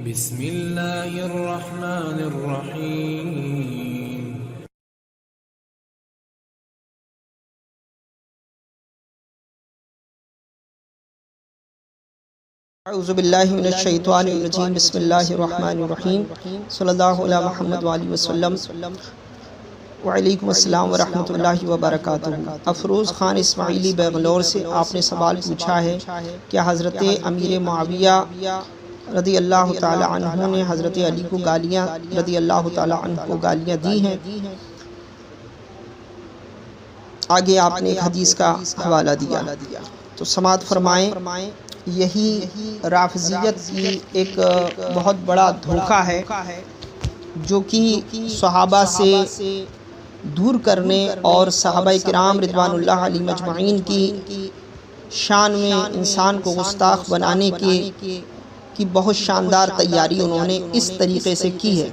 بسم اللہ الرحمن الرحیم۔ اعوذ باللہ من الشیطان الرجیم، بسم اللہ الرحمن الرحیم، صلی اللہ علی محمد وآلہ وسلم۔ وعلیکم السلام ورحمۃ اللہ وبرکاتہ۔ افروز خان اسماعیلی بنگلور سے آپ نے سوال پوچھا ہے کہ حضرت امیر معاویہ رضی اللہ تعالی عنہ نے حضرت علی کو گالیاں رضی اللہ تعالی عنہ کو گالیاں دی ہیں۔ آگے آپ نے ایک حدیث کا حوالہ دیا، تو سماعت فرمائیں۔ یہی رافضیت کی ایک بہت بڑا دھوکہ ہے جو کہ صحابہ سے دور کرنے اور صحابہ کرام رضوان اللہ علیہ مجمعین کی شان میں انسان کو گستاخ بنانے کی بہت شاندار تیاری انہوں نے اس طریقے سے کی ہے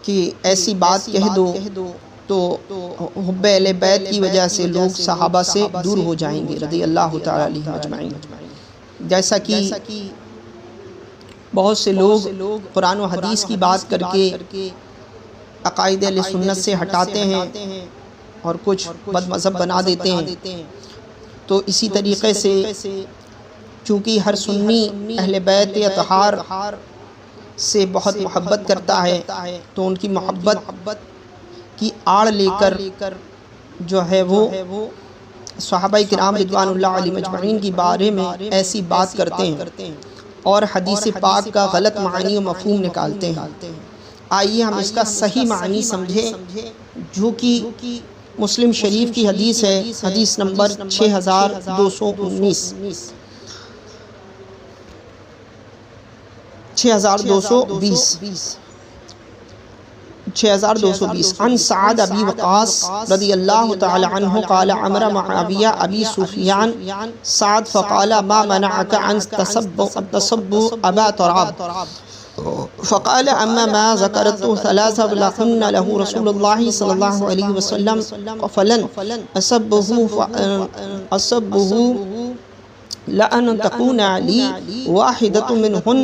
کہ ایسی بات کہہ دو تو حب اہل بیت کی وجہ سے لوگ صحابہ سے دور ہو جائیں گے رضی اللہ تعالی علیہ مجمعین۔ جیسا کہ بہت سے لوگ قرآن و حدیث کی بات کر کے عقائد اہل سنت سے ہٹاتے ہیں اور کچھ بد مذہب بنا دیتے ہیں، تو اسی طریقے سے چونکہ ہر سنی اہل بیت اطہار سے بہت محبت کرتا ہے، تو ان کی محبت کی آڑ لے کر جو ہے وہ صحابہ کرام رضوان اللہ علیہ مجمعین کی بارے میں ایسی بات کرتے ہیں اور حدیث پاک کا غلط معنی و مفہوم نکالتے ہیں۔ آئیے ہم اس کا صحیح معنی سمجھیں، جو کہ مسلم شریف کی حدیث ہے، حدیث نمبر 6219 6220 عن سعد ابی وقاص رضی اللہ تعالی عنہ قال امر معاویہ ابی سفیان سعد فقال ما منعك عن تسب ابا تراب فقال اما ما ذكرت ثلاثة لهن له رسول الله صلى الله عليه وسلم فلن أسبه لأن تكون لي واحدة منهن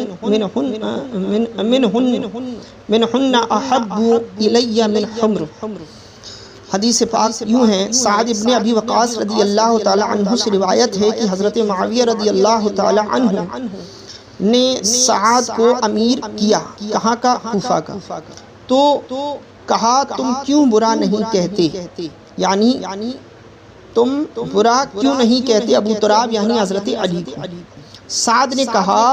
أحب إلي من حمر۔ حدیث پاک یوں ہے، سعد ابن ابی وقاص رضی اللہ تعالی عنہ سے روایت ہے کہ حضرت معاویہ رضی اللہ تعالی عنہ نے سعد کو امیر کیا، کہاں کا؟ کوفہ کا، تو کہا تم کیوں برا نہیں کہتے، یعنی تم برا کیوں نہیں کہتے ابو تراب یعنی حضرت علی کو۔ سعد نے کہا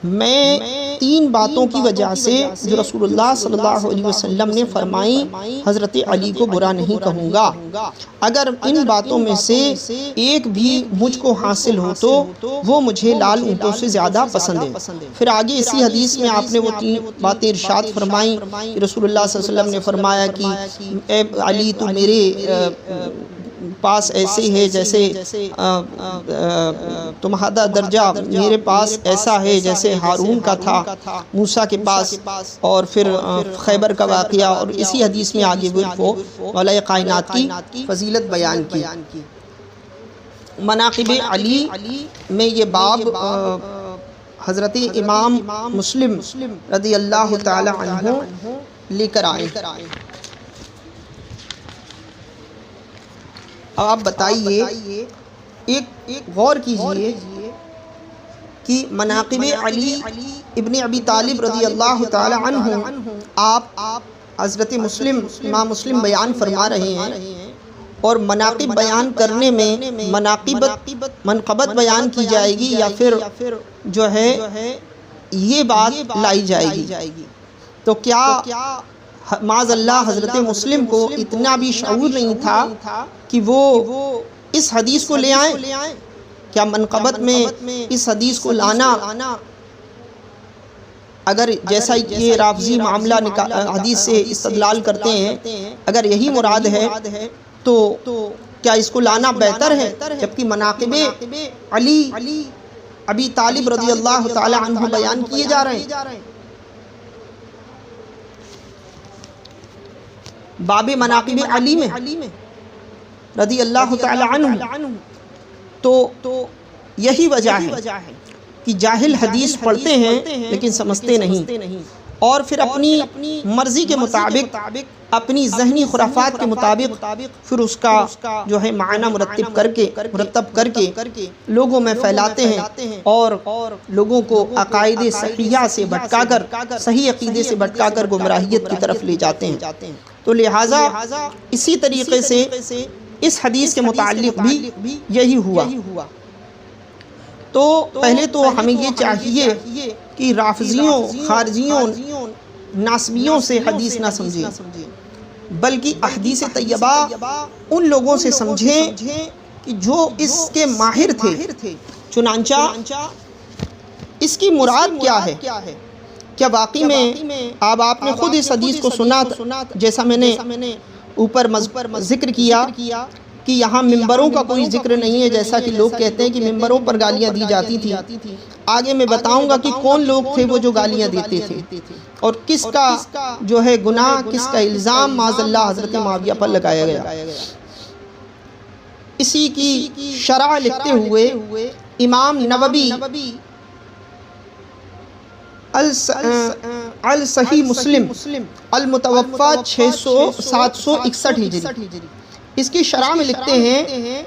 میں تین باتوں کی وجہ سے جو رسول اللہ صلی اللہ علیہ وسلم نے فرمائیں حضرت علی کو برا نہیں کہوں گا، اگر ان باتوں میں سے ایک بھی مجھ کو حاصل ہو تو وہ مجھے لال اونٹوں سے زیادہ پسند ہے۔ پھر آگے اسی حدیث میں آپ نے وہ تین باتیں ارشاد فرمائیں۔ رسول اللہ صلی اللہ علیہ وسلم نے فرمایا کہ اے علی تو میرے پاس ایسے ہے جیسے تمہارا درجہ میرے پاس ایسا ہے جیسے ہارون کا تھا موسیٰ کے پاس، اور پھر خیبر کا واقعہ، اور اسی حدیث میں آگے وہ مولا کائنات کی فضیلت بیان کی۔ مناقب علی میں یہ باب حضرت امام مسلم رضی اللہ تعالی عنہ لے کر آئے۔ اب آپ بتائیے، ایک غور کیجئے کہ مناقب علی ابن ابی طالب رضی اللہ تعالی عنہ آپ حضرت مسلم امام مسلم بیان فرما رہے ہیں، اور مناقب بیان کرنے میں منقبت بیان کی جائے گی یا پھر جو ہے یہ بات لائی جائے گی، تو کیا معاذ اللہ حضرت مسلم کو اتنا بھی شعور نہیں تھا کہ وہ اس حدیث کو لے آئیں؟ کیا منقبت میں اس حدیث کو لانا، اگر جیسا یہ رافضی معاملہ حدیث سے استدلال کرتے ہیں، اگر یہی مراد ہے تو کیا اس کو لانا بہتر ہے، جبکہ مناقب علی ابی طالب رضی اللہ تعالی عنہ بیان کیے جا رہے ہیں۔ باب مناقب علی میں رضی اللہ تعالی عنہ، تو یہی وجہ ہے کہ جاہل حدیث پڑھتے ہیں لیکن سمجھتے نہیں، اور پھر اپنی مرضی کے مطابق، اپنی ذہنی خرافات کے مطابق پھر اس کا جو ہے معنی مرتب کر کے لوگوں میں پھیلاتے ہیں، اور لوگوں کو عقائد صحیحہ سے بھٹکا کر، صحیح عقیدے سے بھٹکا کر گمراہیت کی طرف لے جاتے ہیں۔ تو لہٰذا اسی طریقے سے اس حدیث کے متعلق بھی یہی ہوا۔ تو پہلے تو ہمیں یہ چاہیے کہ رافضیوں، خارجیوں، ناسبیوں سے حدیث نہ سمجھیں، بلکہ احادیث طیبہ ان لوگوں سے سمجھیں کہ جو اس کے ماہر تھے۔ چنانچہ اس کی مراد کیا ہے؟ کیا واقعی میں اب آپ نے خود اس حدیث کو سنا، جیسا میں نے اوپر ذکر کیا کہ یہاں ممبروں کا کوئی ذکر نہیں ہے، جیسا کہ لوگ کہتے ہیں کہ ممبروں پر گالیاں دی جاتی تھی۔ آگے میں بتاؤں گا کہ کون لوگ تھے وہ جو گالیاں دیتے تھے، اور کس کا جو ہے گناہ، کس کا الزام معاذ اللہ حضرت معاویہ پر لگایا گیا۔ اسی کی شرح لکھتے ہوئے امام نووی الصحیح مسلم المتوفا 761 ہجری، اس کی شرح میں لکھتے ہیں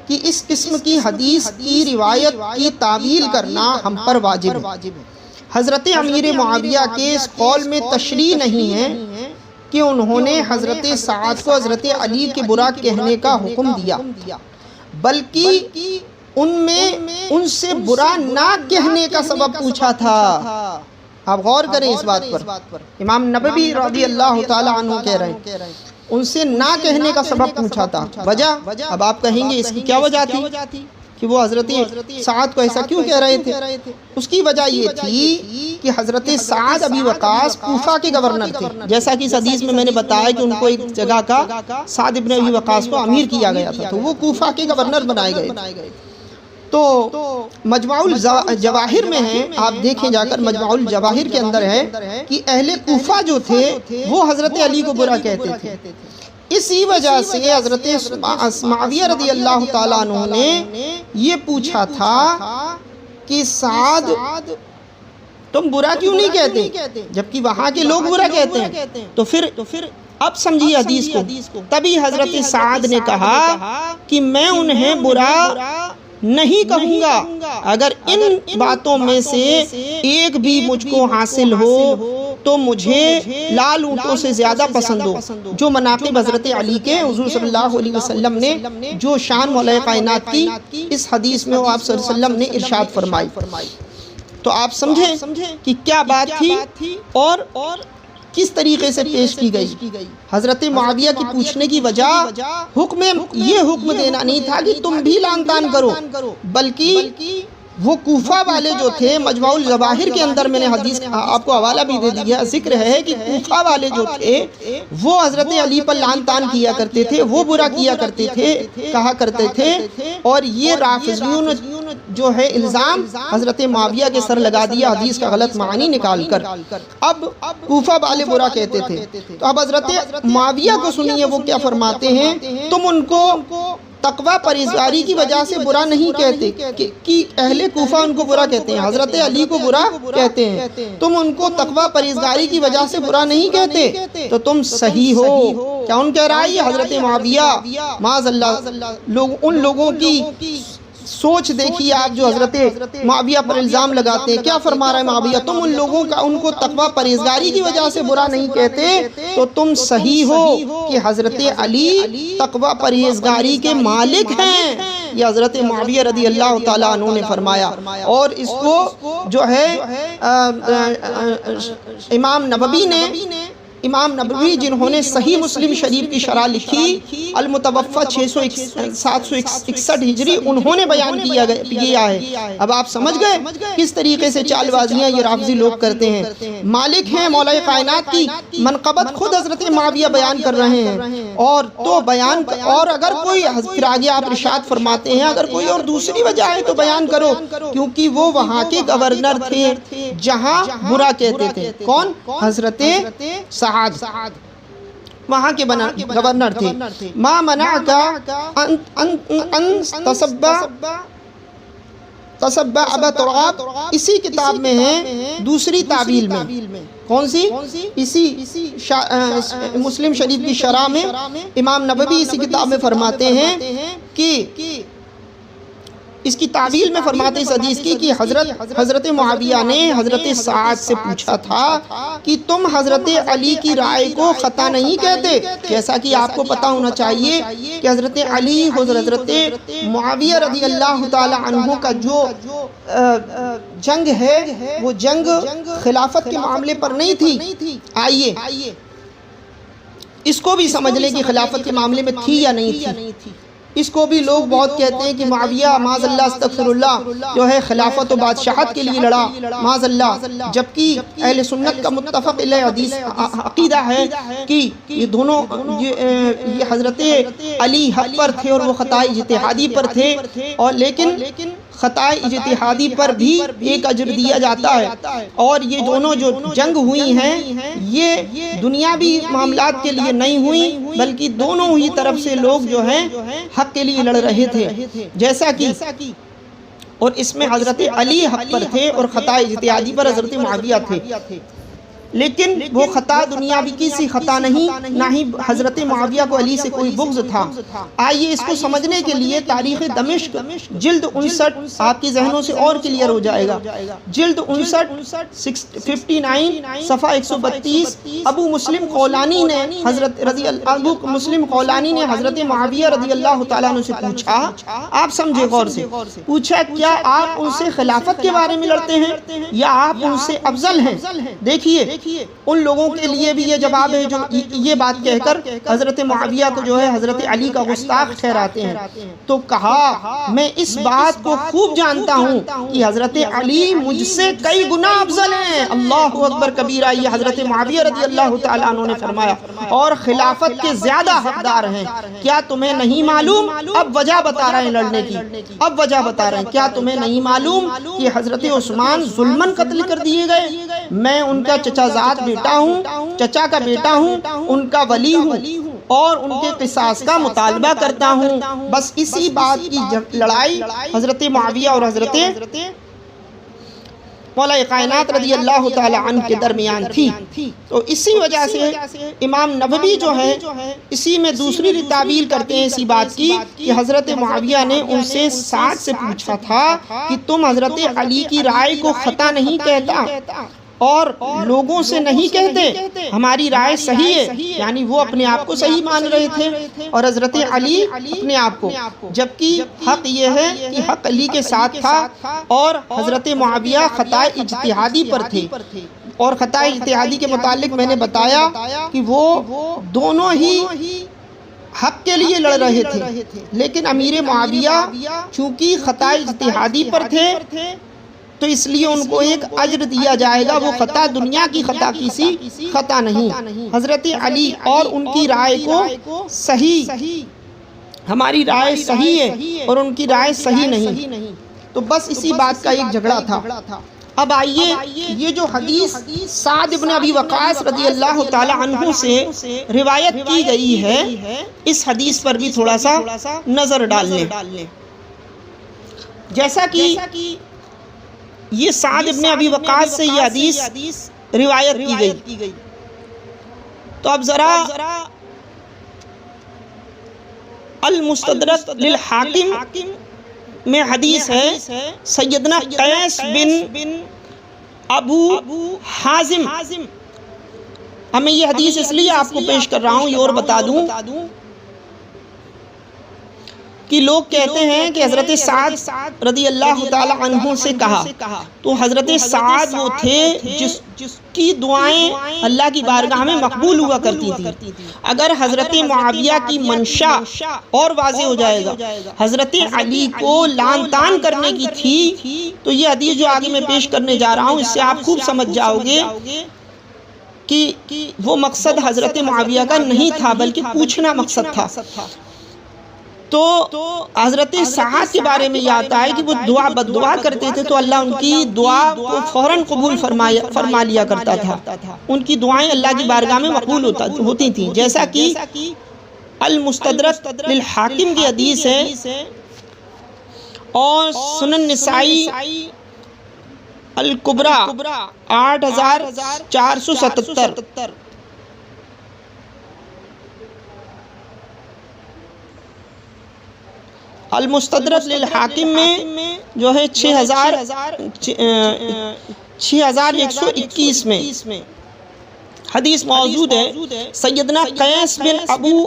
کہ اس قسم کی حدیث کی روایت کی تعویل کرنا ہم پر واجب ہے۔ حضرت امیر معاویہ کے اس قول میں تشریح نہیں ہے کہ انہوں نے حضرت سعد کو حضرت علی کے برا کہنے کا حکم دیا، بلکہ ان سے برا نہ کہنے کا سبب پوچھا تھا۔ آپ غور کریں اس بات پر، امام نووی رضی اللہ تعالی عنہ کہہ رہے ہیں ان سے نہ کہنے کا سبب پوچھا تھا۔ وجہ، اب آپ کہیں گے اس کی کیا وجہ تھی کہ وہ حضرت سعد کو ایسا کیوں کہہ رہے تھے؟ اس کی وجہ یہ تھی کہ حضرت سعد ابی وقاص کوفہ کے گورنر تھے، جیسا کہ اس حدیث میں نے بتایا کہ ان کو ایک جگہ کا سعد ابن ابی وقاص کو امیر کیا گیا تھا، تو وہ کوفہ کے گورنر بنائے گئے۔ تو مجموع الجواہر میں ہے، آپ دیکھیں جا کر، مجموع الجواہر کے اندر ہے کہ اہل کوفہ جو تھے وہ حضرت علی کو برا کہتے تھے۔ اسی وجہ سے حضرت معاویہ رضی اللہ تعالیٰ عنہ نے یہ پوچھا تھا کہ سعد تم برا کیوں نہیں کہتے جبکہ وہاں کے لوگ برا کہتے ہیں؟ تو پھر اب سمجھیے حدیث کو، تبھی حضرت سعد نے کہا کہ میں انہیں برا نہیں کہوں گا، اگر ان باتوں میں سے ایک بھی مجھ کو حاصل ہو تو مجھے لال اونٹوں سے زیادہ پسند ہو۔ جو مناقب حضرت علی کے حضور صلی اللہ علیہ وسلم نے جو شان مولا کائنات کی اس حدیث میں وہ آپ صلی اللہ علیہ وسلم نے ارشاد فرمائی۔ تو آپ سمجھیں کہ کیا بات تھی اور کس طریقے سے پیش کی گئی۔ حضرت معاویہ کی پوچھنے کی وجہ یہ حکم دینا نہیں تھا کہ تم بھی لعن طعن کرو، بلکہ وہ کوفہ والے جو تھے، مجموع الجواہر کے اندر میں نے حدیث آپ کو حوالہ بھی دے دیا، ذکر ہے کہ کوفہ والے جو تھے وہ حضرت علی پر لعن طعن کیا کرتے تھے، وہ برا کیا کرتے تھے، کہا کرتے تھے، اور یہ رافضیوں نے جو ہے الزام حضرت معاویہ کے سر لگا دیا حدیث کا غلط معنی نکال کر۔ اب کوفہ والے برا کہتے تھے، تو اب حضرت معاویہ کو سنیے وہ کیا فرماتے ہیں، تم ان کو تقوی پرہیزگاری کی وجہ سے برا نہیں کہتے کہ اہل کوفہ ان کو برا کہتے ہیں، حضرت علی کو برا کہتے ہیں، تم ان کو تقوی پرہیزگاری کی وجہ سے برا نہیں کہتے تو تم صحیح ہو۔ کیا ان کہہ رہا ہے یہ حضرت معاویہ؟ معاذ اللہ، ان لوگوں کی سوچ دیکھیے آپ جو حضرت معاویہ پر الزام لگاتے ہیں۔ کیا فرما رہا ہے معاویہ؟ تم ان کو تقوی پرہیزگاری کی وجہ سے برا نہیں کہتے تو تم صحیح ہو کہ حضرت علی تقوی پرہیزگاری کے مالک ہیں، یہ حضرت معاویہ رضی اللہ تعالیٰ عنہ نے فرمایا۔ اور اس کو جو ہے امام نووی جنہوں نے صحیح مسلم شریف کی شرح لکھی المتوفا 761 ہجری، انہوں نے بیان کیا ہے۔ اب آپ سمجھ گئے کس طریقے سے چال بازیاں یہ رافضی لوگ کرتے ہیں۔ مالک ہیں مولا کائنات کی منقبت خود حضرت معاویہ بیان کر رہے ہیں، اور تو بیان، اور اگر کوئی پھر آگے آپ ارشاد فرماتے ہیں اگر کوئی اور دوسری وجہ ہے تو بیان کرو، کیونکہ وہ وہاں کے گورنر تھے جہاں برا کہتے تھے۔ کون؟ حضرت سعد وہاں کے گورنر تھے۔ ما منعک ان تسب تسبع ابا تراب اسی کتاب میں ہے دوسری تعویل میں. کون سی؟ اسی مسلم شریف کی شرح میں امام نووی اسی کتاب میں فرماتے ہیں کہ اس کی تعویل میں فرماتے اس حدیث کی کہ حضرت معاویہ نے حضرت سعد سے پوچھا تھا کہ تم حضرت علی کی رائے کو خطا نہیں کہتے؟ جیسا کہ آپ کو پتہ ہونا چاہیے کہ حضرت علی حضرت معاویہ رضی اللہ تعالی عنہ کا جو جنگ ہے وہ جنگ خلافت کے معاملے پر نہیں تھی. آئیے اس کو بھی سمجھ لیں کہ خلافت کے معاملے میں تھی یا نہیں تھی. اس کو بھی لوگ بہت کہتے ہیں کہ معاویہ معاذ اللہ استغفر اللہ جو ہے خلافت و بادشاہت کے لیے لڑا معاذ اللہ، جبکہ اہل سنت کا متفق علیہ حدیث عقیدہ ہے کہ یہ دونوں یہ حضرت علی حق پر تھے اور وہ خطا اجتہادی پر تھے، اور لیکن خطا اجتہادی پر بھی ایک اجر دیا جاتا ہے. اور یہ دونوں جو جنگ ہوئی ہیں یہ دنیاوی معاملات کے لیے نہیں ہوئی بلکہ دونوں ہی طرف سے لوگ جو ہیں حق کے لیے لڑ رہے تھے، جیسا کہ اور اس میں حضرت علی حق پر تھے اور خطا اجتہادی پر حضرت معاویہ تھے. لیکن وہ خطا دنیاوی کی سی خطا نہیں، نہ ہی حضرت معاویہ کو علی سے کوئی بغض تھا. آئیے اس کو سمجھنے کے لیے تاریخ دمشق جلد 59 آپ کی ذہنوں سے اور کلیئر ہو جائے گا. جلد 59 صفحہ 132 ابو مسلم خولانی نے حضرت معاویہ رضی اللہ تعالیٰ عنہ سے پوچھا، آپ سمجھے غور سے، پوچھا کیا آپ ان سے خلافت کے بارے میں لڑتے ہیں یا آپ ان سے افضل ہیں؟ دیکھیے ان لوگوں کے لیے بھی یہ جواب ہے جو یہ بات کہہ کر حضرت معاویہ کو جو ہے حضرت علی کا گستاخ ٹھہراتے ہیں. تو کہا میں اس بات کو خوب جانتا ہوں کہ حضرت علی مجھ سے کئی گنا افضل ہیں. اللہ اکبر کبیرہ، یہ حضرت معاویہ رضی اللہ تعالیٰ عنہ نے فرمایا، اور خلافت کے زیادہ حقدار ہیں. کیا تمہیں نہیں معلوم؟ اب وجہ بتا رہے ہیں لڑنے کی، اب وجہ بتا رہے ہیں. کیا تمہیں نہیں معلوم کہ حضرت عثمان ظلماً قتل کر دیے گئے؟ میں ان کا چچا زاد بیٹا ہوں، چچا کا بیٹا ہوں، ان کا ولی ہوں اور ان کے قصاص کا مطالبہ کرتا ہوں. بس اسی بات کی لڑائی حضرت معاویہ اور حضرت مولا کائنات رضی اللہ تعالی عنہ کے درمیان تھی. تو اسی وجہ سے امام نووی جو ہے اسی میں دوسری تعویل کرتے ہیں اسی بات کی کہ حضرت معاویہ نے ان سے سعد سے پوچھا تھا کہ تم حضرت علی کی رائے کو خطا نہیں کہتا اور لوگوں سے نہیں کہتے ہماری رائے صحیح ہے، یعنی وہ اپنے آپ کو صحیح مان رہے تھے اور حضرت علی اپنے آپ کو، جبکہ حق یہ ہے کہ حق علی کے ساتھ تھا اور حضرت معاویہ خطا اجتہادی پر تھے. اور خطا اجتہادی کے متعلق میں نے بتایا کہ وہ دونوں ہی حق کے لیے لڑ رہے تھے، لیکن امیر معاویہ چونکہ خطا اجتہادی پر تھے تو اس لیے ان کو ایک اجر دیا جائے گا. وہ خطا دنیا کی خطا کسی خطا نہیں. حضرت علی اور ان کی رائے کو صحیح، ہماری رائے صحیح ہے اور ان کی رائے صحیح نہیں. تو بس اسی بات کا ایک جھگڑا تھا. اب آئیے یہ جو حدیث سعد ابن ابی وقاص رضی اللہ تعالی عنہ سے روایت کی گئی ہے، اس حدیث پر بھی تھوڑا سا نظر ڈال لیں. جیسا کہ یہ سعد ابن ابی وقاص سے یہ حدیث روایت کی گئی، تو اب ذرا المستدرک للحاکم میں حدیث ہے سیدنا قیس بن ابو حازم. ہمیں یہ حدیث اس لیے آپ کو پیش کر رہا ہوں، یہ اور بتا دوں کہ لوگ کہتے ہیں کہ حضرت سعد رضی اللہ تعالی عنہ سے کہا، تو حضرت سعد وہ تھے جس کی دعائیں اللہ کی بارگاہ میں مقبول ہوا کرتی تھی. اگر حضرت معاویہ کی منشا اور واضح ہو جائے گا، حضرت علی کو لان تان کرنے کی تھی، تو یہ حدیث جو آگے میں پیش کرنے جا رہا ہوں اس سے آپ خوب سمجھ جاؤ گے کہ وہ مقصد حضرت معاویہ کا نہیں تھا بلکہ پوچھنا مقصد تھا. تو حضرت سعد کے بارے میں یہ آتا ہے کہ وہ بد دعا کرتے تھے تو اللہ ان کی دعا کو فوراً قبول فرما لیا کرتا تھا. ان کی دعائیں اللہ کی بارگاہ میں مقبول ہوتی تھیں، جیسا کہ المستدرک للحاکم کی حدیث ہے اور سنن نسائی الکبریٰ 8477، المستدرک للحاکم میں جو ہے 6121 میں حدیث موجود ہے. سیدنا قیس بن ابو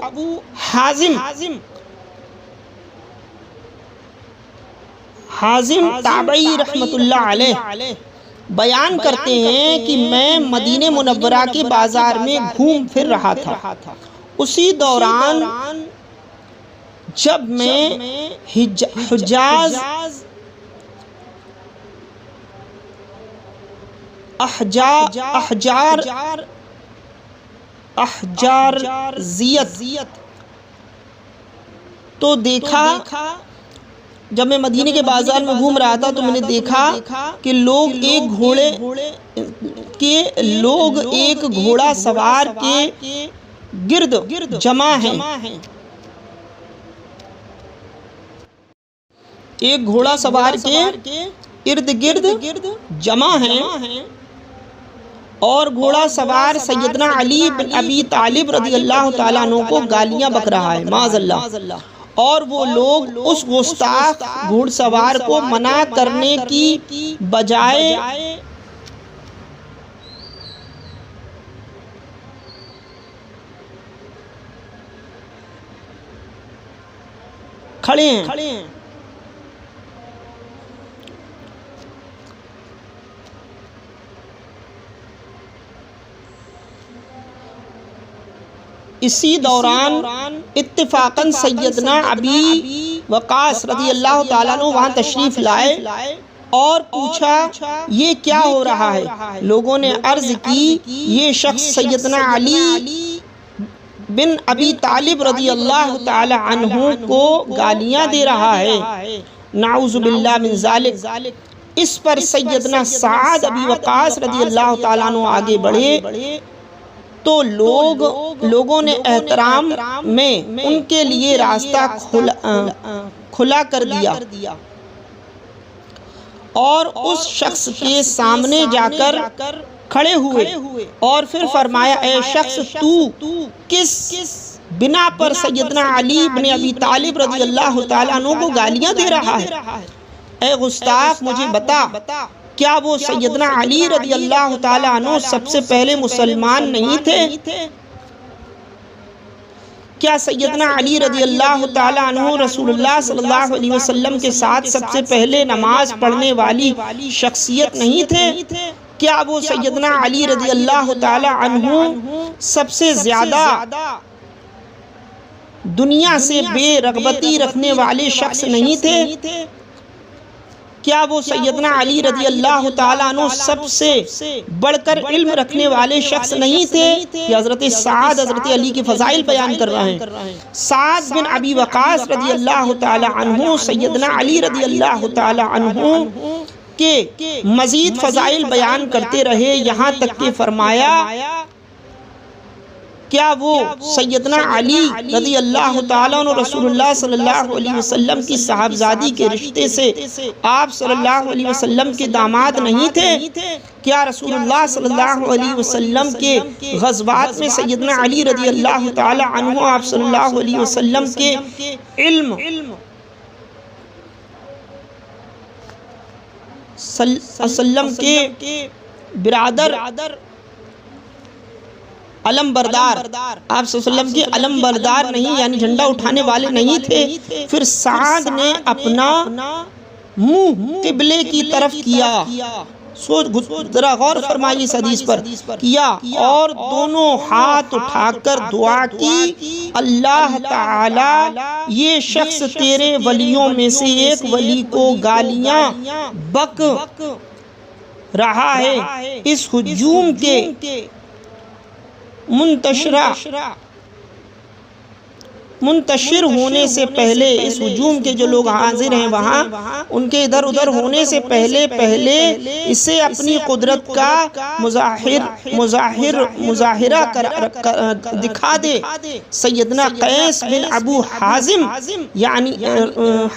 حازم تابعی رحمت اللہ علیہ بیان کرتے ہیں کہ میں مدینہ منورہ کے بازار میں گھوم پھر رہا تھا. اسی دوران جب میں حجاز احجارزیت تو دیکھا، جب میں مدینہ کے بازار میں گھوم رہا تھا تو میں نے دیکھا کہ لوگ ایک گھوڑا سوار کے گرد جمع ہیں. ایک گھوڑا سوار کے ارد گرد جمع ہیں اور گھوڑا سوار سیدنا علی بن ابی طالب رضی اللہ تعالیٰ عنہ کو گالیاں بک رہا ہے معاذ اللہ. اور وہ لوگ اس گستاخ گھوڑ سوار کو منع کرنے کی بجائے کھڑے ہیں. اسی دوران اتفاقاً سیدنا ابی وقاص رضی اللہ تعالیٰ عنہ وہاں تشریف لائے اور پوچھا یہ کیا ہو رہا ہے؟ لوگوں نے عرض کی یہ شخص سیدنا علی بن ابی طالب رضی اللہ تعالیٰ عنہ کو گالیاں دے رہا ہے، نعوذ باللہ من ذالک. اس پر سیدنا سعد ابی وقاص رضی اللہ تعالیٰ عنہ آگے بڑھے تو لوگوں نے احترام میں ان کے لیے راستہ کھلا کر دیا اور اس شخص کے سامنے جا کر کھڑے ہوئے اور پھر فرمایا اے شخص تو کس بنا پر سیدنا علی بن ابی طالب رضی اللہ تعالیٰ عنہ کو گالیاں دے رہا ہے؟ اے گستاخ مجھے بتا، کیا وہ سیدنا علی رضی اللہ تعالیٰ عنہ سب سے پہلے مسلمان نہیں تھے؟ کیا سیدنا علی رضی اللہ تعالیٰ عنہ رسول اللہ صلی اللہ علیہ وسلم کے ساتھ سب سے پہلے نماز پڑھنے والی شخصیت نہیں تھے؟ کیا وہ سیدنا علی رضی اللہ تعالیٰ عنہ سب سے زیادہ دنیا سے بے رغبتی رکھنے والے شخص نہیں تھے؟ کیا وہ سیدنا علی رضی اللہ تعالیٰ عنہ سب سے بڑھ کر علم رکھنے والے شخص نہیں تھے؟ یہ حضرت سعد حضرت علی کے فضائل بیان کر رہے ہیں. سعد بن ابی وقاص رضی اللہ تعالیٰ عنہ سیدنا علی رضی اللہ تعالیٰ عنہ کے مزید فضائل بیان کرتے رہے، یہاں تک کہ فرمایا کیا وہ سیدنا علی رضی اللہ تعالیٰ عنہ رسول اللہ صلی اللہ علیہ وسلم کی صاحبزادی کے رشتے سے آپ صلی اللہ علیہ وسلم کے داماد نہیں تھے؟ کیا رسول اللہ صلی اللہ علیہ وسلم کے غزوات میں سیدنا علی رضی اللہ تعالیٰ عنہ آپ صلی اللہ علیہ وسلم کے علم کے برادر علم بردار آپ صلی اللہ علیہ وسلم کے علم بردار نہیں، یعنی جھنڈا اٹھانے والے نہیں تھے؟ پھر سعد نے اپنا منہ قبلے کی طرف کیا، ذرا غور فرمائیے اس حدیث پر، کیا اور دونوں ہاتھ اٹھا کر دعا کی اللہ تعالی یہ شخص تیرے ولیوں میں سے ایک ولی کو گالیاں بک رہا ہے، اس ہجوم کے منتشرہ منتشر ہونے سے پہلے، اس ہجوم کے جو لوگ حاضر ہیں وہاں، ان کے ادھر ادھر ہونے سے پہلے اسے اپنی قدرت کا مظاہرہ دکھا دے۔ سیدنا قیس بن ابو حازم یعنی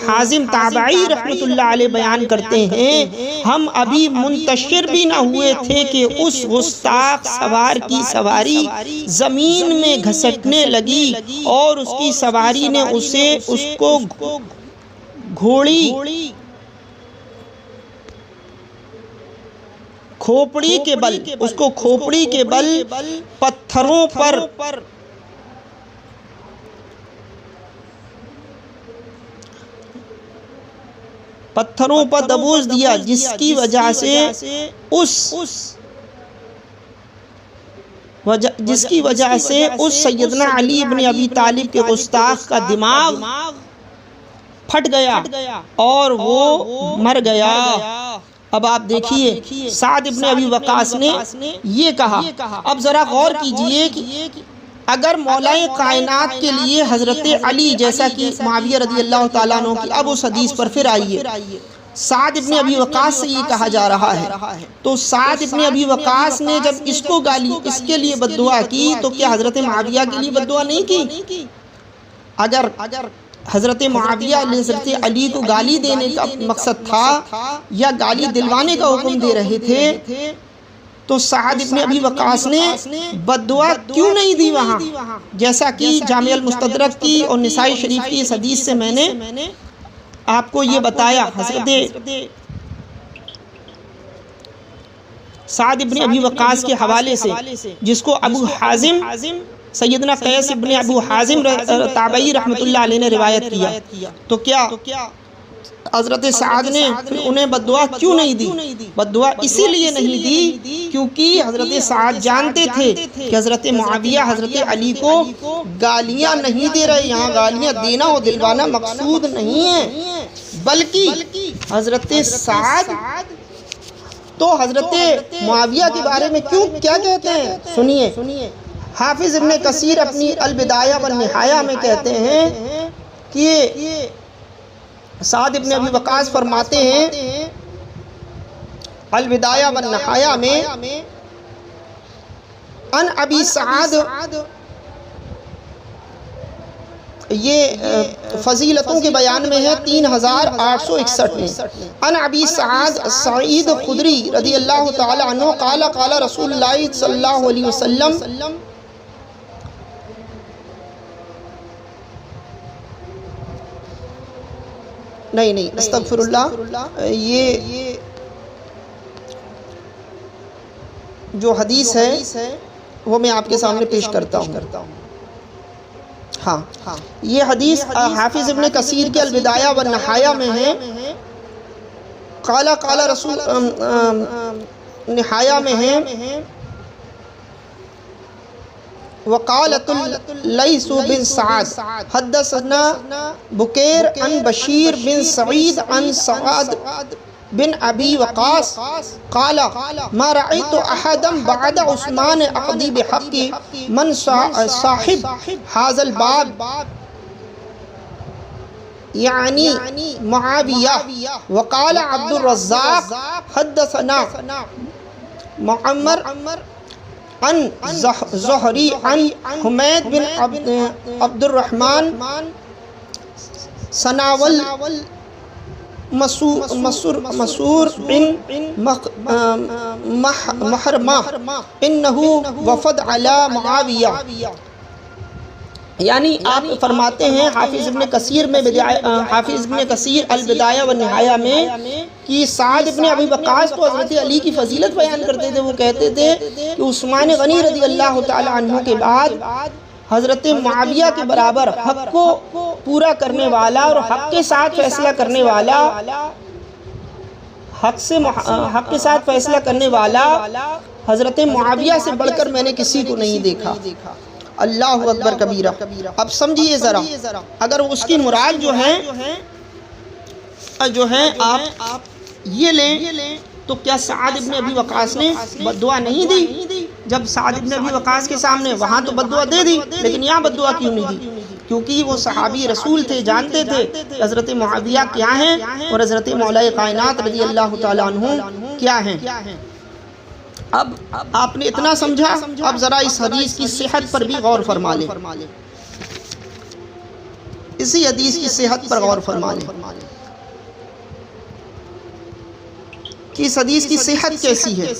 حازم تابعی رحمت اللہ علیہ بیان کرتے ہیں، ہم ابھی منتشر بھی نہ ہوئے تھے کہ اس گستاخ سوار کی سواری زمین میں گھسٹنے لگی اور اس کی سواری نے اس کو کھوپڑی کے بل پتھروں پر دبوچ دیا، جس کی وجہ سے اس سیدنا علی بن ابی طالب کے گستاخ کا دماغ پھٹ گیا اور وہ مر گیا۔ اب آپ دیکھیے سعد ابن ابی وقاص نے یہ کہا۔ اب ذرا غور کیجئے کہ اگر مولا کائنات کے لیے حضرت علی جیسا کہ معاویہ رضی اللہ تعالیٰ عنہ کی، اب اس حدیث پر پھر آئیے، سعد ابن ابی وقاص سے یہ کہا جا رہا ہے، تو سعد ابن ابی وقاص نے جب اس کو گالی، اس کے لیے بددعا کی، تو کیا حضرت معاویہ کے لیے بددعا نہیں کی؟ اگر حضرت معاویہ حضرت علی کو گالی دینے کا مقصد تھا یا گالی دلوانے کا حکم دے رہے تھے، تو سعد ابن ابی وقاص نے بددعا کیوں نہیں دی وہاں؟ جیسا کہ جامع المستدرک کی اور نسائی شریف کی اس حدیث سے میں نے آپ کو یہ بتایا، حضرت سعد ابن ابی وقاص کے حوالے سے، جس کو ابو حازم سیدنا قیس ابن ابو حازم تابعی رحمت اللہ علیہ نے روایت کیا، تو کیا حضرت سعد نے انہیں بددعا کیوں نہیں دی؟ بددعا اسی لیے نہیں دی کیونکہ حضرت سعد جانتے تھے کہ حضرت معاویہ حضرت علی کو گالیاں نہیں دے رہے، یہاں گالیاں دینا اور دلوانا مقصود نہیں ہے، بلکہ حضرت سعد تو حضرت معاویہ کے بارے میں کیا کہتے ہیں؟ سنیے، حافظ ابن کثیر اپنی البدایہ والنہایہ میں کہتے ہیں کہ سعد ابن ابی وقاص فرماتے ہیں البدایہ والنہایہ میں، ان ابی سعد، یہ فضیلتوں کے بیان میں ہے 3861 میں، ان ابی سعد سعید خدری رضی اللہ تعالی عنہ قال قال رسول اللہ صلی اللہ علیہ وسلم، نہیں استغفر اللہ، یہ جو حدیث ہے وہ میں آپ کے سامنے پیش کرتا ہوں۔ ہاں، یہ حدیث حافظ ابن کثیر کے البدایہ والنہایہ میں ہے، قال قال رسول نہایہ میں ہے، وقالت لیث بن سعد حدثنا بکیر عن بشیر بن سعید عن سعد بن ابی وقاص قال ما رأيت احدا بعد عثمان اقضی بحق من صاحب هذا الباب، یعنی معاویہ۔ وقال عبد الرزاق حدثنا معمر عن زہری عن حمید بن عبد الرحمن سناول مسور بن محرمہ انہو وفد علی معاویہ، یعنی آپ فرماتے ہیں حافظ ابن کثیر البدایہ والنہایہ میں کہ سعد ابن ابی وقاص تو حضرت علی کی فضیلت بیان کرتے تھے، وہ کہتے تھے کہ عثمان غنی رضی اللہ تعالی عنہ کے بعد حضرت معاویہ کے برابر حق کو پورا کرنے والا اور حق کے ساتھ فیصلہ کرنے والا، حق کے ساتھ فیصلہ کرنے والا حضرت معاویہ سے بڑھ کر میں نے کسی کو نہیں دیکھا۔ اللہ اکبر کبیرہ۔ اب سمجھیے ذرا، اگر اس کی مراد جو ہے آپ یہ لیں تو کیا سعد ابن ابی وقاص نے بددعا نہیں دی؟ جب سعد ابن ابی وقاص کے سامنے وہاں تو بددعا دے دی، لیکن یہاں بددعا کیوں نہیں دی؟ کیونکہ وہ صحابی رسول تھے، جانتے تھے حضرت معاویہ کیا ہیں اور حضرت مولا کائنات رضی اللہ تعالیٰ عنہ کیا ہیں۔ اب آپ نے اتنا سمجھا، اب ذرا اس حدیث کی صحت پر بھی غور فرما لیں، اسی حدیث کی صحت پر غور فرما لیں کہ اس حدیث کی صحت کیسی ہے۔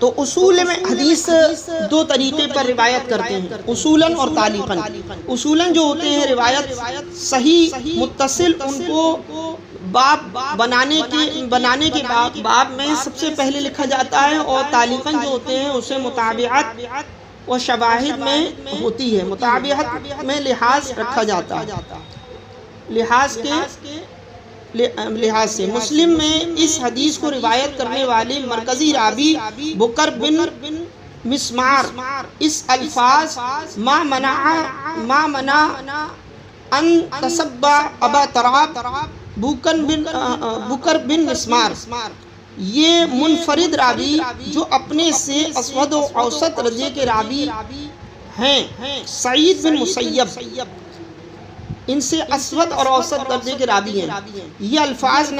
تو اصول میں حدیث دو طریقے پر روایت کرتے ہیں، اصولاً اور تعلیقاً۔ اصولاً جو ہوتے ہیں روایت صحیح متصل، ان کو باب بنانے کے باب میں سب سے پہلے لکھا جاتا ہے، اور تعلیقاً جو ہوتے ہیں اسے متابعت و شواہد میں ہوتی ہے، متابعت میں لحاظ رکھا جاتا ہے، لحاظ سے۔ مسلم میں اس حدیث کو روایت کرنے والے مرکزی راوی بکر بن مسمار اس الفاظ ما منع ان تسبع ابا تراب بکر بن مسمار، یہ منفرد راوی جو اپنے سے اسود و اوسط درجے کے راوی ہیں، سعید بن مسیب ان سے اسود اور اوسط درجے کے راوی ہیں۔ یہ الفاظ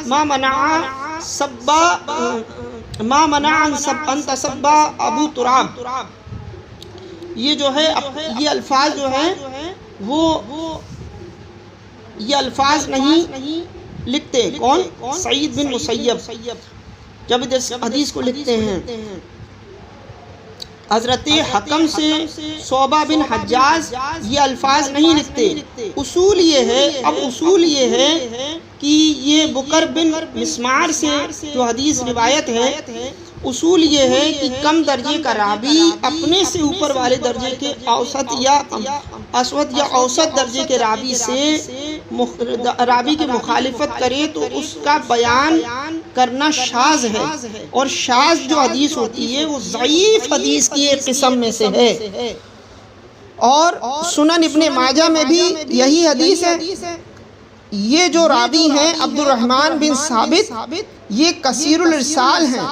ما منع ان تسبع ابو تراب، یہ جو ہے یہ الفاظ جو ہیں وہ یہ الفاظ نہیں لکھتے، کون؟ سعید بن مسیب جب اس حدیث کو لکھتے ہیں۔ حضرت حکم سے صوبہ بن حجاز یہ الفاظ نہیں لکھتے۔ اصول یہ ہے کہ یہ بکر بن مسمار سے جو حدیث روایت ہے، اصول یہ ہے کہ کم درجے کا راوی اپنے سے اوپر والے درجے کے اوسط یا اسود یا اوسط درجے کے راوی کی مخالفت کرے تو اس کا بیان کرنا شاذ ہے، اور شاذ جو حدیث ہوتی ہے وہ ضعیف حدیث کی ایک قسم میں سے ہے۔ اور سنن ابن ماجہ میں بھی یہی حدیث ہے۔ یہ جو راوی ہیں عبد الرحمن بن ثابت، یہ کثیر الارسال ہیں،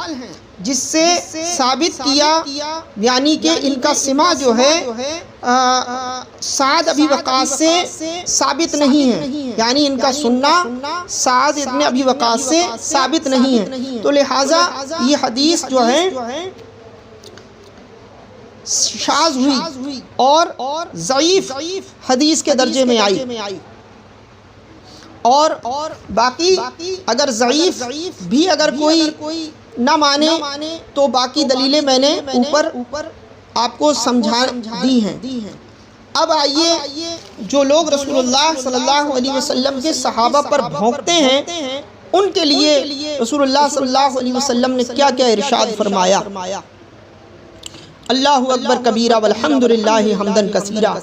جس سے ثابت کیا یعنی کہ ان کا سماع جو ہے سعد ابی وقاص سے ثابت نہیں ہے، یعنی ان کا سننا سعد ابن ابی وقاص سے ثابت نہیں ہے، تو لہٰذا یہ حدیث جو ہے شاذ ہوئی اور ضعیف حدیث کے درجے میں آئی۔ اور باقی اگر ضعیف بھی اگر کوئی نہ مانے تو باقی دلیلیں میں نے اوپر آپ کو سمجھا دی ہیں۔ اب آئیے جو لوگ رسول اللہ صلی اللہ علیہ وسلم کے صحابہ پر بھونکتے ہیں، ان کے لیے رسول اللہ صلی اللہ علیہ وسلم نے کیا کیا ارشاد فرمایا۔ اللہ اکبر کبیرہ والحمدللہ حمدن کثیرہ۔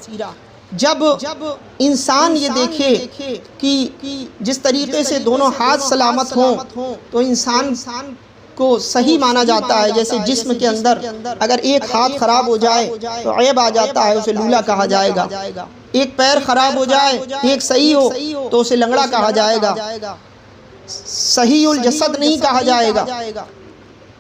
جب انسان یہ دیکھے کہ جس طریقے سے دونوں ہاتھ سلامت ہوں تو انسان کو صحیح مانا جاتا ہے، جیسے جسم کے اندر اگر ایک ہاتھ خراب ہو جائے تو عیب آ جاتا ہے، اسے لولا کہا جائے گا، ایک پیر خراب ہو جائے ایک صحیح ہو تو اسے لنگڑا کہا جائے گا، صحیح الجسد نہیں کہا جائے گا۔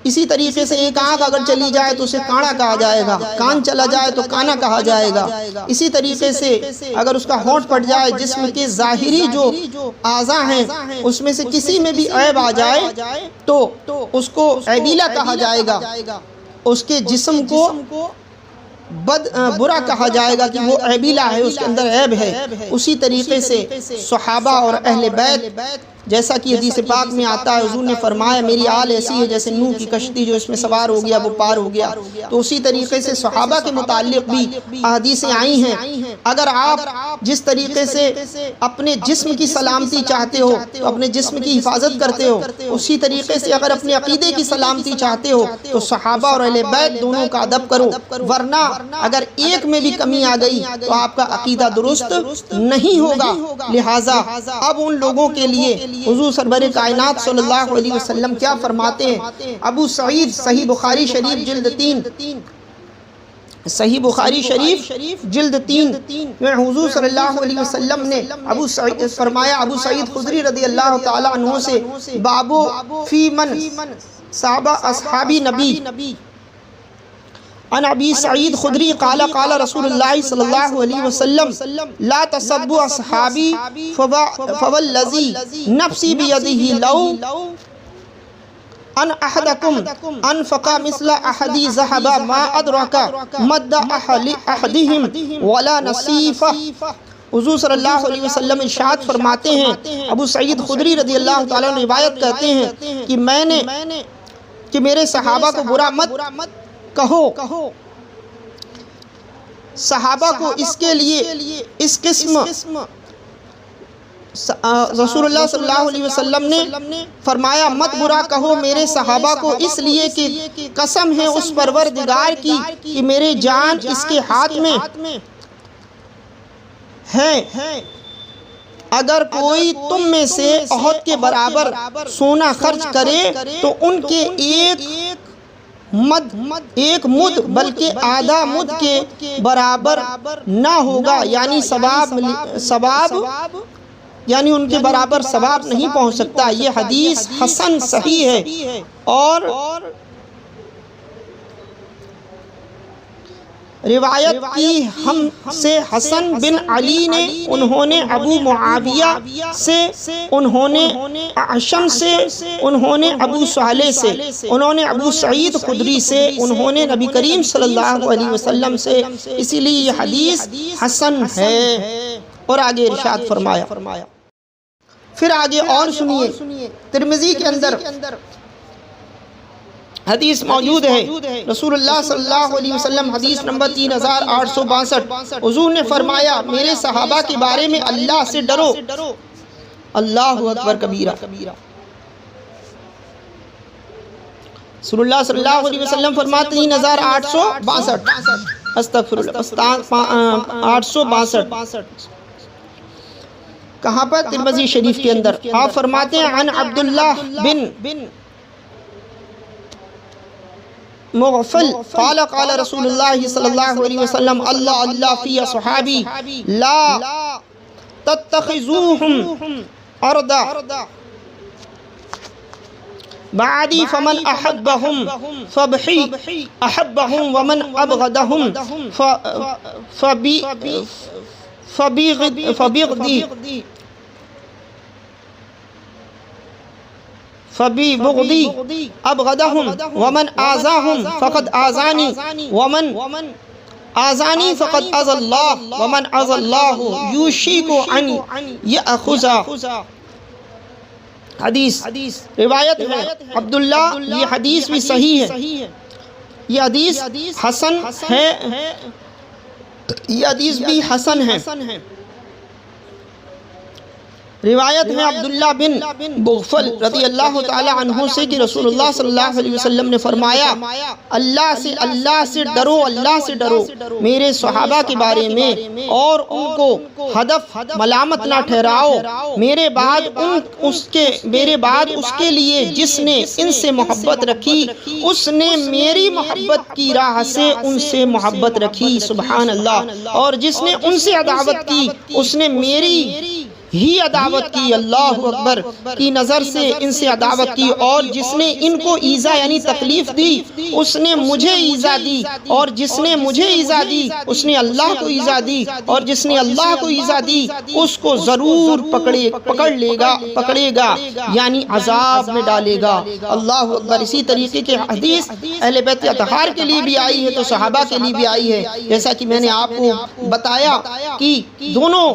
اسی طریقے سے ایک آنکھ اگر چلی جائے تو اسے کانا کہا جائے گا، کان چلا جائے تو کانا کہا جائے گا۔ اسی طریقے سے اگر اس کا ہونٹ پھٹ جائے، جسم کے ظاہری جو اعضاء ہیں اس میں سے کسی میں بھی عیب آ جائے تو اس کو عیبیلا کہا جائے گا، اس کے جسم کو برا کہا جائے گا کہ وہ عیبیلا ہے، اس کے اندر عیب ہے۔ اسی طریقے سے صحابہ اور اہل بیت، جیسا کہ حدیث پاک میں آتا ہے، حضور نے فرمایا میری آل ایسی ہے جیسے نوح کی کشتی، جو اس میں سوار ہو گیا وہ پار ہو گیا۔ تو اسی طریقے سے صحابہ کے متعلق بھی احادیثیں آئی ہیں۔ اگر آپ جس طریقے سے اپنے جسم کی سلامتی چاہتے ہو تو اپنے جسم کی حفاظت کرتے ہو، اسی طریقے سے اگر اپنے عقیدے کی سلامتی چاہتے ہو تو صحابہ اور اہل بیت دونوں کا ادب کرو، ورنہ اگر ایک میں بھی کمی آ گئی تو آپ کا عقیدہ درست نہیں ہوگا۔ لہٰذا اب ان لوگوں کے لیے حضور سرور کائنات صلی اللہ علیہ وسلم کیا فرماتے ہیں۔ ابو سعید صحیح بخاری شریف جلد 3 صحیح بخاری شریف جلد 3 میں حضور صلی اللہ علیہ وسلم نے ابو سعید فرمایا، ابو سعید خدری رضی اللہ تعالی عنہ سے، بابو فی من صحابہ اصحابی نبی، عن ابی سعید خدری قال قال رسول اللہ صلی اللہ علیہ وسلم لا تسبوا اصحابی فوالذی نفسی بیدہ لو ان احدکم انفق مثل احدی ذهب ما ادرک مد احدہم ولا نصیفہ۔ حضور صلی اللہ علیہ وسلم ارشاد فرماتے ہیں، ابو سعید خدری رضی اللہ تعالیٰ عنہ روایت کرتے ہیں کہ میرے صحابہ کو برا مت کہو، صحابہ کو اس کے لیے اس قسم رسول اللہ صلی اللہ علیہ وسلم نے فرمایا مت برا کہو میرے صحابہ کو، اس لیے کہ قسم ہے اس پروردگار کی کہ میرے جان اس کے ہاتھ میں ہے، اگر کوئی تم میں سے احد کے برابر سونا خرچ کرے تو ان کے ایک مد بلکہ آدھا مد کے برابر نہ ہوگا، یعنی ثواب یعنی ان کے برابر ثواب نہیں پہنچ سکتا۔ یہ حدیث حسن صحیح ہے۔ اور روایت کی ہم سے حسن بن علی نے، انہوں نے ابو معاویہ سے، انہوں نے اعشم سے، انہوں نے ابو صالح سے، انہوں نے ابو سعید خدری سے، انہوں نے نبی کریم صلی اللہ علیہ وسلم سے، اسی لیے یہ حدیث حسن ہے۔ اور آگے ارشاد فرمایا، پھر آگے اور سنیے، ترمذی کے اندر حدیث موجود ہے، رسول اللہ صلی اللہ علیہ وسلم حدیث نمبر 3862، حضور نے فرمایا میرے صحابہ کے بارے میں اللہ سے ڈرو، اللہ اکبر کبیرہ۔ رسول اللہ صلی اللہ علیہ وسلم فرماتے ہیں 3862، استغفر اللہ، 862 کہاں پر؟ ترمذی شریف کے اندر۔ آپ فرماتے ہیں عن عبداللہ بن مغفل قال قال رسول اللہ صلی اللہ علیہ وسلم اللہ اللہ فی صحابی لا تتخذوہم اردا بعدی فمن احبہم فبحی احبہم ومن ابغدہم فبغضی ابغضہم ومن آذاہم فقد آذانی ومن آذانی فقد آذى اللہ ومن آذى اللہ یوشک ان یأخذ۔ حدیث روایت ہے عبداللہ، یہ حدیث بھی صحیح ہے، یہ حدیث حسن ہے، یہ حدیث بھی حسن ہے۔ روایت ہے عبداللہ بن مغفل رضی اللہ تعالی عنہ سے کہ رسول اللہ صلی اللہ علیہ وسلم نے فرمایا اللہ سے ڈرو، اللہ سے ڈرو میرے صحابہ کے بارے میں، اور ان کو ہدف ملامت نہ ٹھہراؤ میرے بعد اس کے لیے جس نے ان سے محبت رکھی اس نے میری محبت کی راہ سے ان سے محبت رکھی، سبحان اللہ، اور جس نے ان سے عداوت کی اس نے میری ہی عداوت کی، اللہ اکبر، کی نظر سے ان سے عداوت کی، اور جس نے ان کو ایذا یعنی تکلیف دی اس نے مجھے ایذا دی، اور جس نے مجھے ایذا دی اس نے اللہ کو ایذا دی، اور جس نے اللہ کو ایذا دی اس کو ضرور پکڑے گا یعنی عذاب میں ڈالے گا، اللہ اکبر۔ اسی طریقے کے حدیث اہل بیت اطہار کے لیے بھی آئی ہے تو صحابہ کے لیے بھی آئی ہے، جیسا کہ میں نے آپ کو بتایا کہ دونوں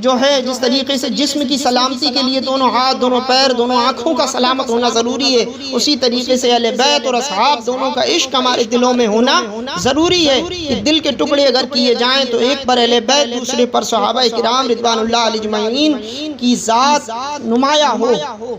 جو ہے جس طریقے سے جسم کی سلامتی کے لیے دونوں ہاتھ، دونوں پیر، دونوں آنکھوں کا سلامت ہونا ضروری ہے، اسی طریقے سے اہل بیت اور اصحاب دونوں کا عشق ہمارے دلوں میں ہونا ضروری ہے کہ دل کے ٹکڑے اگر کیے جائیں تو ایک پر اہل بیت دوسرے پر صحابہ کرام رضوان اللہ علیہ اجمعین کی ذات نمایاں ہو۔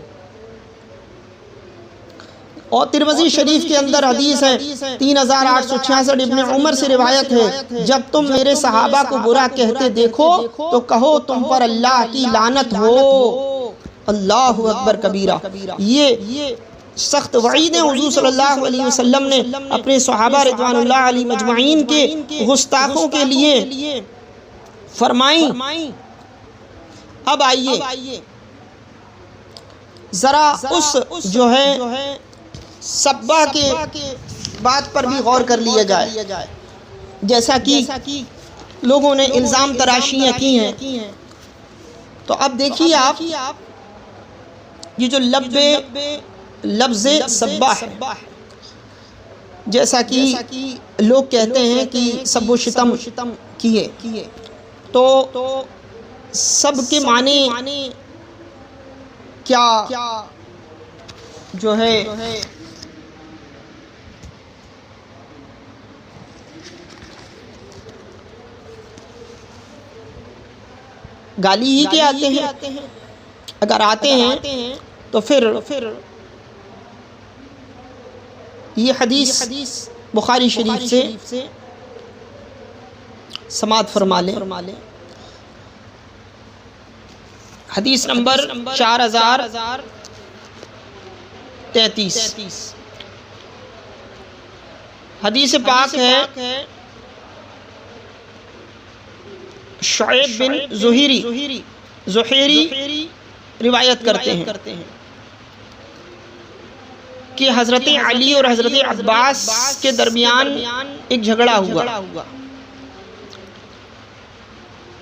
اور ترمذی شریف کے اندر حدیث ہے 3866، ابن عمر سے روایت ہے جب تم میرے صحابہ کو برا کہتے دیکھو تو کہو تم پر اللہ کی لعنت ہو، اللہ اکبر کبیرہ۔ یہ سخت وعید حضور صلی اللہ علیہ وسلم نے اپنے صحابہ رضوان اللہ علیہ مجمعین کے گستاخوں کے لیے فرمائیں۔ اب آئیے ذرا اس جو ہے سبا کے بات پر بھی غور کر لیا جائے، جیسا کہ لوگوں نے الزام تراشیاں کی ہیں، تو اب دیکھیے آپ یہ جو لفظ سباح ہے، جیسا کہ لوگ کہتے ہیں کہ سب و شتم کیے، تو سب کے معنی کیا جو ہے گالی ہی کے آتے ہیں؟ اگر آتے ہیں تو پھر یہ حدیث بخاری شریف سے سماعت فرما لیں۔ حدیث نمبر 4033 حدیث پاک ہے شعیب بن زہیری روایت کرتے ہیں کہ حضرت علی اور حضرت عباس کے درمیان ایک جھگڑا ہوا،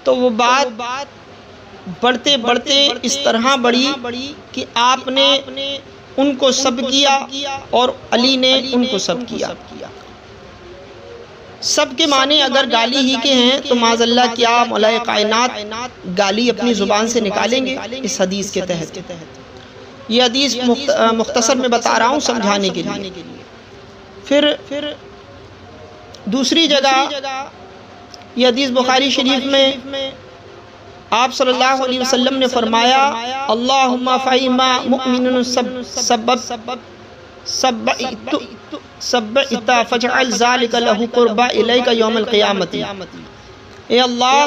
تو وہ بات بڑھتے اس طرح بڑھی کہ آپ نے ان کو سب کیا اور علی نے ان کو سب کیا۔ سب کے معنی اگر گالی ہی کے ہیں تو معاذ اللہ کیا مولا کائنات گالی اپنی زبان سے نکالیں گے اس حدیث کے تحت؟ یہ حدیث مختصر میں بتا رہا ہوں سمجھانے کے لیے۔ پھر دوسری جگہ یہ حدیث بخاری شریف میں آپ صلی اللہ علیہ وسلم نے فرمایا اللہم فیما مؤمن سبعت فجعل ذالک لہو قربا الیک یوم القیامت۔ اے اللہ،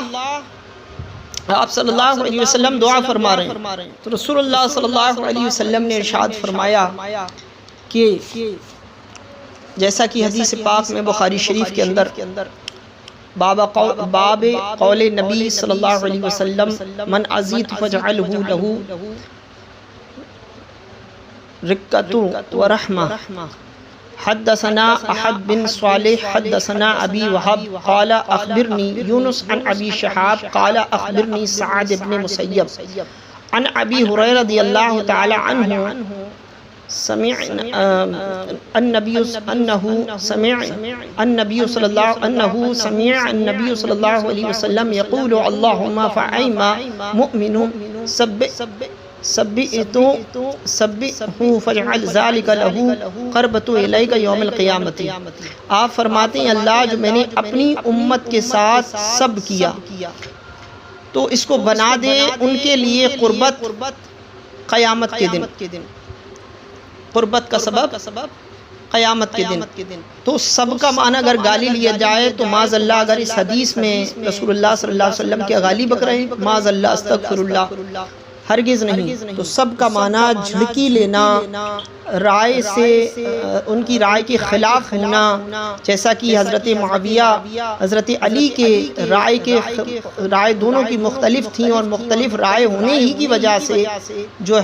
آپ صلی اللہ علیہ وسلم دعا فرما رہے ہیں، تو رسول اللہ صلی اللہ علیہ وسلم نے ارشاد فرمایا کہ جیسا کہ حدیث پاک میں بخاری شریف کے اندر باب قول نبی صلی اللہ علیہ وسلم من عزیت فجعلہ لہو رکۃ ورحمہ۔ حدثنا احد بن صالح حدثنا ابی وہب قال اخبرنی یونس عن ابی شہاب قال اخبرنی سعد بن مسیب عن ابی ہریرہ رضی اللہ تعالی عنہ سمع النبی صلی اللہ علیہ وسلم یقول اللہم فعیما مؤمن سبئہو فجعل ذالک لہو قربت الیک یوم القیامت۔ آپ فرماتے ہیں اللہ جو میں نے اپنی امت کے ساتھ سب کیا تو اس کو بنا دے ان کے لیے قربت قیامت کے دن، قربت کا سبب قیامت کے دن۔ تو سب کا معنی اگر گالی لیا جائے تو معاذ اللہ اگر اس حدیث میں رسول اللہ صلی اللہ علیہ وسلم کیا گالی بک رہے ہیں؟ معاذ اللہ، استغفر اللہ، ہرگز نہیں۔ تو سب کا معنی جھڑکی لینا، رائے سے ان کی رائے کے خلاف ہونا، جیسا کہ حضرت معاویہ حضرت علی کے رائے دونوں کی مختلف تھیں اور مختلف رائے ہونے ہی کی وجہ سے جو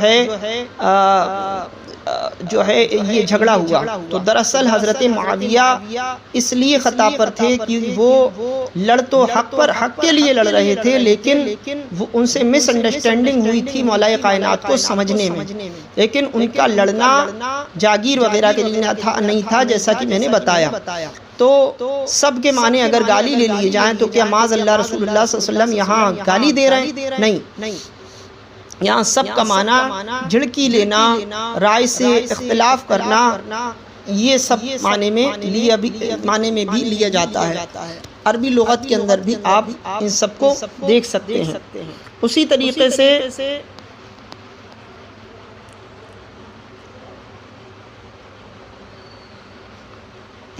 ہے یہ جھگڑا ہوا۔ تو دراصل حضرت معاویہ اس لیے خطا پر تھے کہ وہ لڑ تو حق کے لیے لڑ رہے تھے، لیکن وہ ان سے مس انڈرسٹینڈنگ ہوئی تھی مولا کائنات کو سمجھنے میں، لیکن ان کا لڑنا جاگیر وغیرہ کے لیے نہیں تھا، جیسا کہ میں نے بتایا۔ تو سب کے معنی اگر گالی لے لیے جائیں تو کیا معاذ اللہ رسول اللہ صلی اللہ علیہ وسلم یہاں گالی دے رہے ہیں؟ نہیں، یہاں سب کا معنی جھڑکی لینا، رائے سے اختلاف کرنا، یہ سب معنی میں بھی لیا جاتا ہے۔ عربی لغت کے اندر بھی آپ ان سب کو دیکھ سکتے ہیں۔ اسی طریقے سے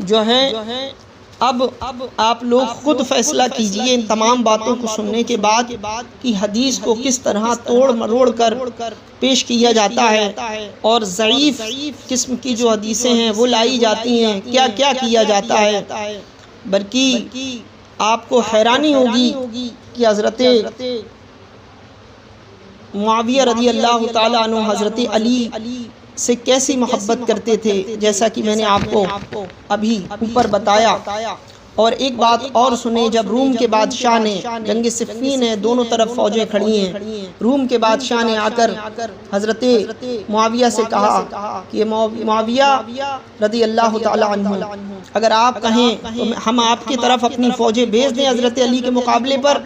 جو ہے اب آپ لوگ خود فیصلہ کیجئے ان تمام باتوں کو سننے کے بعد کہ حدیث کو کس طرح توڑ مروڑ کر پیش کیا جاتا ہے اور ضعیف قسم کی جو حدیثیں ہیں وہ لائی جاتی ہیں، کیا کیا کیا جاتا ہے۔ بلکہ آپ کو حیرانی ہوگی کہ حضرت معاویہ رضی اللہ تعالیٰ عنہ حضرت علی سے کیسی محبت کرتے تھے، جیسا کہ میں نے آپ کو ابھی اوپر بتایا۔ اور ایک بات اور سنیں، جب روم کے بادشاہ نے، جنگ صفین ہے، دونوں طرف فوجیں کھڑی ہیں، روم کے بادشاہ نے آ کر حضرت معاویہ سے کہا کہ معاویہ رضی اللہ تعالی عنہ، اگر آپ کہیں تو ہم آپ کی طرف اپنی فوجیں بھیج دیں حضرت علی کے مقابلے پر،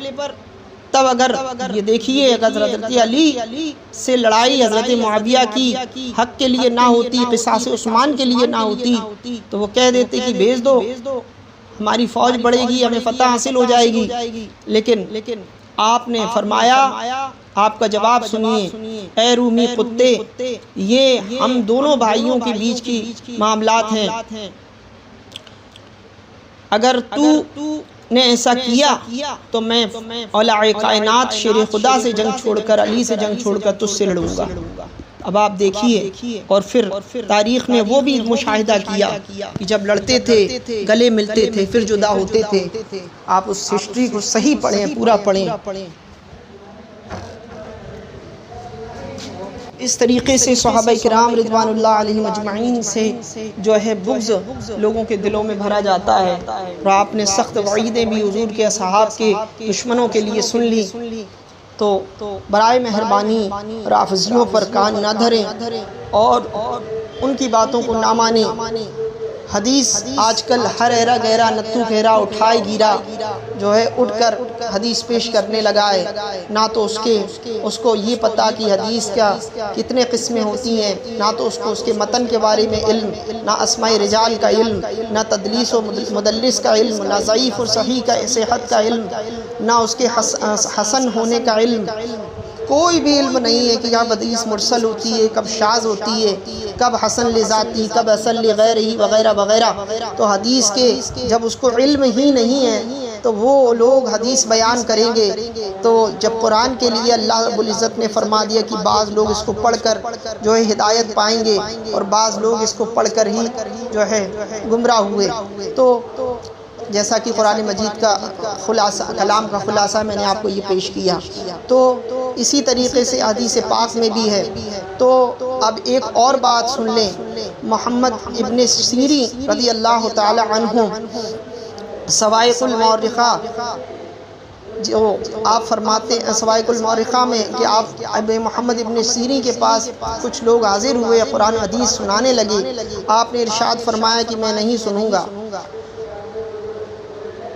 تب اگر یہ دیکھیے اگر حضرت علی سے لڑائی حضرت معاویہ کی حق کے لیے نہ ہوتی، قصاص عثمان کے لیے نہ ہوتی، تو وہ کہہ دیتے کہ بھیج دو، ہماری فوج بڑھے گی، ہمیں فتح حاصل ہو جائے گی۔ لیکن آپ نے فرمایا، آپ کا جواب سنیے، اے رومی کتے، یہ ہم دونوں بھائیوں کے بیچ کی معاملات ہیں، اگر تو نے ایسا کیا تو میں اولیاء کائنات شیر خدا سے جنگ چھوڑ کر، علی سے جنگ چھوڑ کر تجھ سے لڑوں گا۔ اب آپ دیکھیے، اور پھر تاریخ نے وہ بھی مشاہدہ کیا کہ جب لڑتے تھے گلے ملتے تھے، پھر جدا ہوتے تھے۔ آپ اس ہسٹری کو صحیح پڑھیں، پورا پڑھیں۔ اس طریقے سے صحابہ کرام رضوان اللہ علیہم اجمعین سے جو ہے بغض لوگوں کے دلوں میں بھرا جاتا ہے، اور آپ نے سخت وعیدیں بھی حضور کے اصحاب کے دشمنوں کے لیے سن لی۔ تو برائے مہربانی رافضیوں پر کان نہ دھریں اور ان کی باتوں کو نہ مانیں۔ حدیث آج کل ہر ایرا گہرا نتو گہرا اٹھائے گیرا جو ہے اٹھ کر حدیث پیش کرنے لگا ہے، نہ تو اس کو یہ پتہ کہ حدیث کیا کتنے قسمیں ہوتی ہیں، نہ تو اس کو اس کے متن کے بارے میں علم، نہ اسماء رجال کا علم، نہ تدلیس و مدلس کا علم، نہ ضعیف اور صحیح کا صحت کا علم، نہ اس کے حسن ہونے کا علم، کوئی بھی علم نہیں ہے کہ کب حدیث مرسل ہوتی ہے، کب شاذ ہوتی ہے، کب حسن لذاتی، کب حسن لغیرہی وغیرہ وغیرہ۔ تو حدیث کے جب اس کو علم ہی نہیں ہے تو وہ لوگ حدیث بیان کریں گے۔ تو جب قرآن کے لیے اللہ رب العزت نے فرما دیا کہ بعض لوگ اس کو پڑھ کر جو ہے ہدایت پائیں گے اور بعض لوگ اس کو پڑھ کر ہی جو ہے گمراہ ہوئے، تو جیسا کہ قرآن مجید کا خلاصہ، کلام کا خلاصہ میں نے آپ کو یہ پیش کیا، تو اسی طریقے سے حدیث پاک میں بھی ہے۔ تو اب ایک اور بات سن لیں، محمد ابن سیرین رضی اللہ تعالی عنہ سوائق المورخہ، جو آپ فرماتے ہیں سوائق المورخہ میں کہ آپ محمد ابن سیرین کے پاس کچھ لوگ حاضر ہوئے، قرآن حدیث سنانے لگے، آپ نے ارشاد فرمایا کہ میں نہیں سنوں گا۔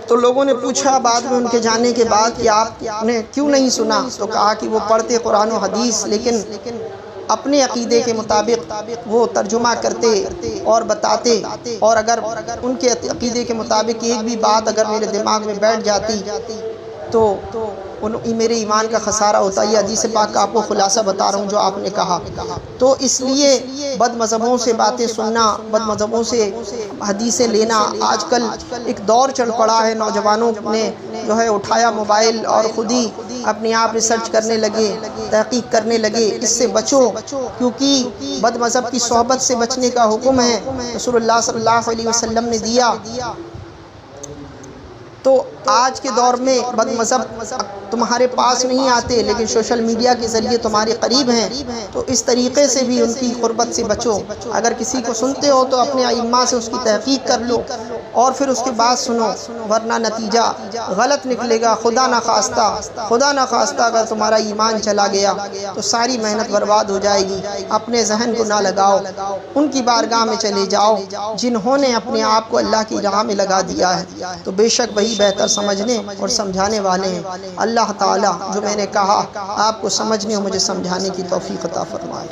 تو لوگوں نے پوچھا بعد میں ان کے جانے کے بعد کہ آپ نے کیوں نہیں سنا؟ تو کہا کہ وہ پڑھتے قرآن و حدیث لیکن اپنے عقیدے کے مطابق وہ ترجمہ کرتے اور بتاتے، اور اگر ان کے عقیدے کے مطابق ایک بھی بات اگر میرے دماغ میں بیٹھ جاتی تو میرے ایمان کا خسارہ ہوتا۔ یہ حدیث پاک کا آپ کو خلاصہ بتا رہا ہوں جو آپ نے کہا۔ تو اس لیے بد مذہبوں سے باتیں سننا، بد مذہبوں سے حدیثیں لینا، آج کل ایک دور چل پڑا ہے، نوجوانوں نے جو ہے اٹھایا موبائل اور خود ہی اپنے آپ ریسرچ کرنے لگے، تحقیق کرنے لگے۔ اس سے بچو، کیونکہ بد مذہب کی صحبت سے بچنے کا حکم ہے رسول اللہ صلی اللہ علیہ وسلم نے دیا۔ تو آج کے دور میں بد مذہب تمہارے پاس نہیں آتے لیکن سوشل میڈیا کے ذریعے تمہارے قریب ہیں، تو اس طریقے سے بھی ان کی قربت سے بچو۔ اگر کسی کو سنتے ہو تو اپنے ائمہ سے اس کی تحقیق کر لو اور پھر اس کے بعد سنو، ورنہ نتیجہ غلط نکلے گا۔ خدا نہ خواستہ اگر تمہارا ایمان چلا گیا تو ساری محنت برباد ہو جائے گی۔ اپنے ذہن کو نہ لگاؤ، ان کی بارگاہ میں چلے جاؤ جنہوں نے اپنے آپ کو اللہ کی راہ میں لگا دیا ہے، تو بے شک وہی بہتر سمجھنے اور سمجھانے والے ہیں۔ اللہ تعالیٰ جو میں نے کہا آپ کو سمجھنے اور مجھے سمجھانے کی توفیق عطا فرمائے۔